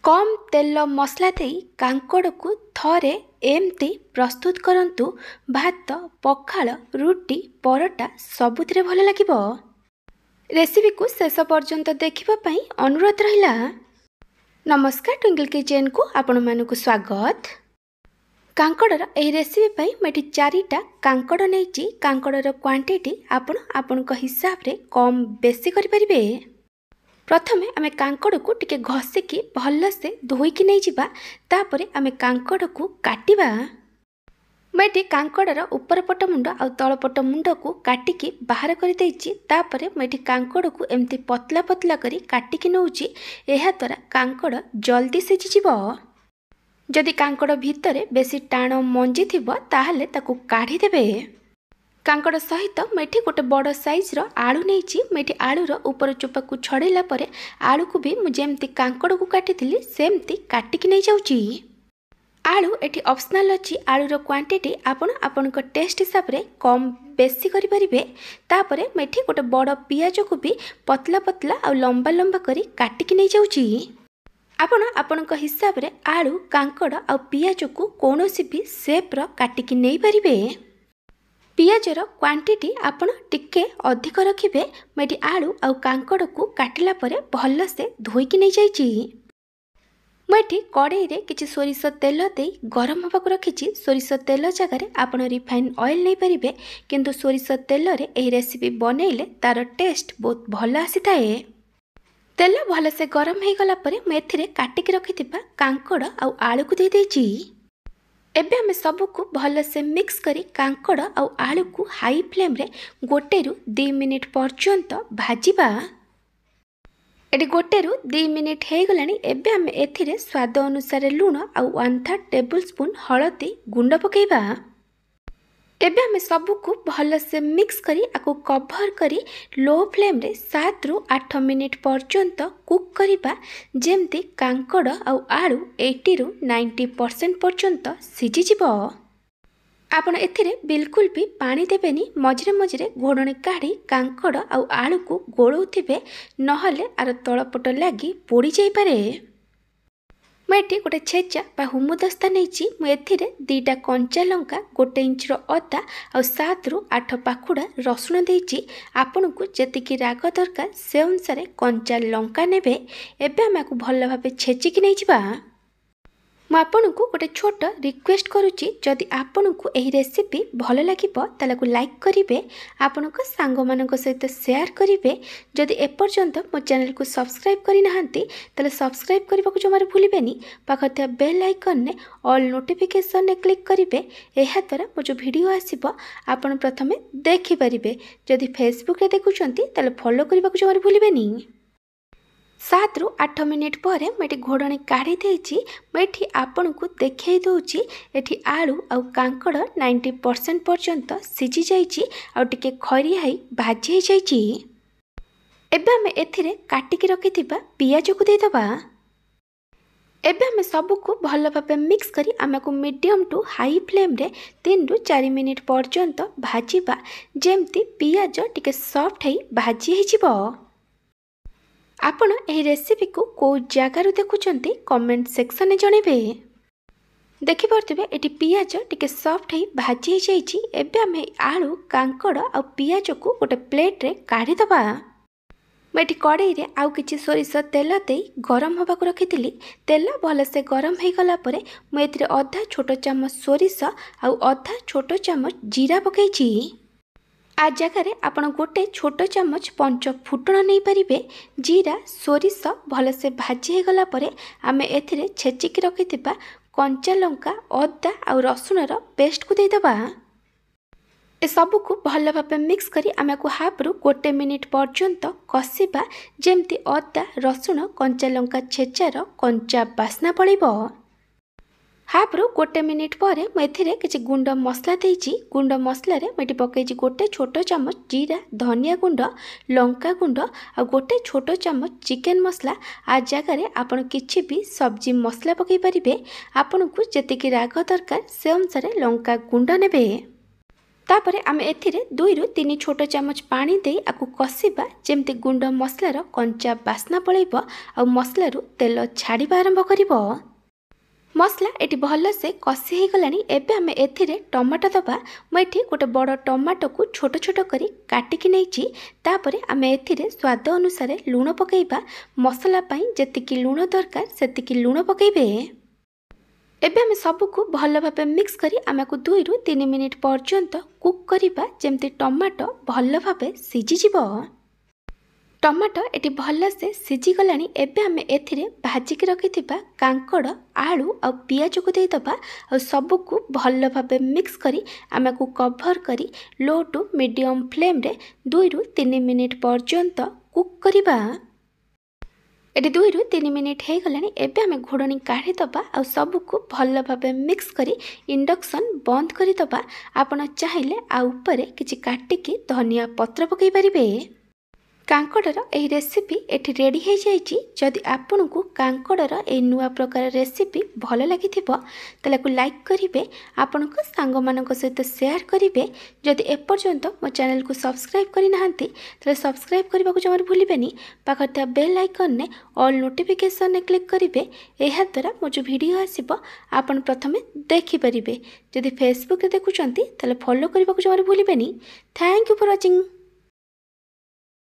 कम तेल मसला दे कांकड़ को थरे एमती प्रस्तुत करंतु। भात पखाल रुटी परोटा सबुथिरे भल लागिबो। रेसिपी को शेष पर्यंत देखिबा अनुरोध रहिला। नमस्कार, ट्विंकल किचन को आपण मानकु स्वागत। कांकड़र एही रेसिपी मैं चारिटा कांकड़ नहीं कांकड़र क्वांटिटी आपण हिसाब रे कम बेसी करि परिबे। प्रथमे आमे कांकड़ को टिके घसिकी भल से धोईकी नहीं जिबा। तापरे आमे कांकड़ को काटिबा। मैं कांकड़र ऊपर पट मुंड आ तल पट मुंड को काटिकी बाहर कर देइछि। तापरे मैं कांकड़ को एमती पतला पतला करी काटिकी नउछि। एहा द्वारा कांकड़ जल्दी सिझि जिवो। जदि कांकड़ भितरे बेसी टाण मंजी थिबो ताहले ताकू काढ़ी देबे। कांकड़ सहित मेठी गोटे बड़ साइज्र आलू नहीं। मेठी आलूर ऊपर चोपा को छड़ेला परे आलू को भी मुझे कांकड़ को काटी सेमती काटिकी नहीं जाउची। आलू एठी ऑप्शनल अछि। आलूर क्वांटिटी आपण टेस्ट हिसाब रे कम बेसी करि परिबे। तापरे मेठी गोटे बड़ पियाज को भी पतला पतला आ लंबा लंबा करी काटिकी नहीं जाउची। आपण हिसाब रे आलू कांकड़ आ पियाज को कोनोसी भी शेप रो काटिकी नहीं परिबे। पियाजर क्वांटिटी आपण टिके अधिक रखिबे। मैं आलू आ कांकड़ को काटिला परे भल से धोईकी नहीं जाइछि। मैं कड़ाई रे किछि सोरिष तेल दे गरम होबा को रखिछि। सोरिष तेल जगह रे आपण रिफाइन ऑयल नहीं परिबे। किंतु सोरिष तेल रे एही रेसिपी बनेइले तार टेस्ट बहुत भल आसीथाए। तेल भल से गरम हो गला परे मैं एथिरे काटिकी रखिथिबा कांकड़ आ आलू को दे देइछि। एबे हमें सबको भल से मिक्स करी कांकड़ आ आलू को हाई फ्लेम रे 1 ରୁ 2 मिनिट पर्यंत भाजिबा। एटी 1 ରୁ 2 मिनिट हे गलानी। एबे हमें एथिरे स्वाद अनुसार लूण आ 1/3 टेबल स्पून हळदी गुंड पकेइबा। एबे हमें सबको भल से मिक्स करी आको कवर करी लो फ्लेम रे 7 ରୁ 8 मिनिट पर्यंत कुक करिबा। जेमती कांकड़ आ आलू 80 ରୁ 90% पर्यंत सिझि जिवो। आपण एथिरे बिल्कुल भी पानी देबेनी। मझिरे मझिरे घोड़णी काढ़ी कांकड़ आ आलू को गोळौथिबे, नहले आर तळपट लागी पोड़ी जाई पारे। मैं गोटे छेचा बा हुमुदस्ता नहीं। मुझे 2टा कंचा लंका 1 इंच अदा और 7 ରୁ 8 पाखुड़ा रसुण देइछि। आपन को जेतिकी राग दरकार से अनुसार कंचा लंका नेबे। एबे हम भल भाबे छेचिकी नहीं जिबा। मैं आपन को गोटे छोट रिक्वेस्ट करुच्ची, जदि आपन को एही रेसिपी भल लागिबो ताले को लाइक करिवे, आपन को सांग मानक सहित शेयर करिवे। जदि एपर्यंत मो चैनल को सब्सक्राइब करि नाहंती ताले सब्सक्राइब करबा को जमार भूलिबेनी। पाखथिया बेल आइकन ने ऑल नोटिफिकेशन ने क्लिक करिवे। एहा द्वारा मो जो वीडियो आसीबो आपन प्रथमे देखि परिबे। जदि फेसबुक रे देखुचंती ताले फॉलो करबा को जमार भूलिबेनी। 7 ରୁ 8 मिनिट पर मैं घोड़णी काढ़ी देइछि। मैं आपन को देखै दउछि एठी आलू आ कांकड़ 90% पर्यंत सिझि जाइछि आ टिके खरियाई भाजी जाइछि। एबे हम एथिरे काटिकी रखिथिबा पियाज को दे दबा। एबे हम सबको भल भाबे मिक्स करी आमको मीडियम टू हाई फ्लेम रे 3 ରୁ 4 मिनिट पर्यंत भाजिबा। जेमती पियाज टिके सॉफ्ट है भाजी हे जिवो। आपण एही रेसिपी को जगार देखुचंती कमेंट सेक्शन में जणेबे। देखि पारथिबे एटी पियाज टिके सॉफ्ट है भाजी जाइछि। एबे हम आलू कांकड़ आ पियाज को गोटे प्लेट रे काढ़ी दबा। मैं कड़ाई रे आउ किछि सोरिष तेल दे गरम होबा को रखिथिली। तेल भल से गरम हो गला परे मैं एथिरे आधा छोट चामच सोरिष आ आधा छोट चामच जीरा पकेइछि। आ जगार आपण गोटे छोट चामच 5 फुटण नहीं पारिबे। जीरा सोरिष भल से भाजी हो गला परे आमे एथिरे छेचिकी रखिथिबा कंचा लंका अदा आ रसुणर पेस्ट को दे दबा। ए सब को भल भाबे मिक्स करी आमे को 1/2 ରୁ 1 मिनिट पर्यंत कसिबा। जेमती अदा रसुण कंचा लंका छेचार कंचा बास्ना पड़िबो। 1/2 ରୁ 1 मिनिट पर मैं किसी गुंड मसला देइछि। गुंड मसला रे मैं पकईछि गोटे छोट चामच जीरा धनिया गुंड लंका गुंड आ गोटे छोट चामच चिकन मसला। आ जगार आपण किछि भी सब्जी मसला पकई परिबे। आपण को जेतिकी राग दरकार से अनुसार लंका गुंड नेबे। तापर आम एथिरे 2 रु 3 छोट चामच पानी दे आकु कसिबा जेमती गुंड मसलार कंचा बास्ना पलैब आ मसलारू तेल छाड़िबा आरंभ करिबो। मसला एटी भल से कषि हो गलानी। एबे आमे एथिरे टमाटो दबा। मुझे गोटे बड़ टमाटो को छोट छोट करी काटिकी नहीं। तापरे आमे एथिरे स्वाद अनुसार लुण पकेइबा। मसला पाई जेतिकी लुण दरकार सेतिकी लुण पकेइबे। एबे आमे सबको भल भाबे मिक्स करी आमे को 2 रु 3 मिनिट पर्यंत कुक करिबा जेमती टमाटो भल भाबे सिझी जिवो। टमाटो एटी भल से सिझी गलानी। एबे आमे एथिरे भाजिकी रखिथिबा कांकड़ आलू आ पियाज को दे दबा आ सबको भल भाबे मिक्स करी आमे को कवर करी लो टू मीडियम फ्लेम रे 2 रु 3 मिनिट पर्यंत कुक करिबा। एटी 2 रु 3 मिनिट हो गलानी। एबे आमे घोड़नी काढ़ी दबा आ सबको भल भाबे मिक्स करी इंडक्शन बंद करी दबा। आपण चाहिले आ ऊपर किछि काटिकी धनिया पत्र पकई परिबे। कांकड़र यह रेसिपी एठी रेडी हो जाइए। जदि आपन को कांकड़र यह नुआ प्रकार रेसिपी भल लगी ताको लाइक करेंगे, आपण सांग मानक सहित शेयर करेंगे। जदि एपर्यंत मो चैनल को सब्सक्राइब करना तो सब्सक्राइब करने को जमार भूलें। पाखर था बेल आइकन ने ऑल नोटिफिकेशन ने क्लिक करेंगे। यह द्वारा मो जो वीडियो आसीबो आपण प्रथमे देखि परिबे। जदि फेसबुक रे देखुचंती ताले फॉलो करने को जमार भूलें। Thank you for watching.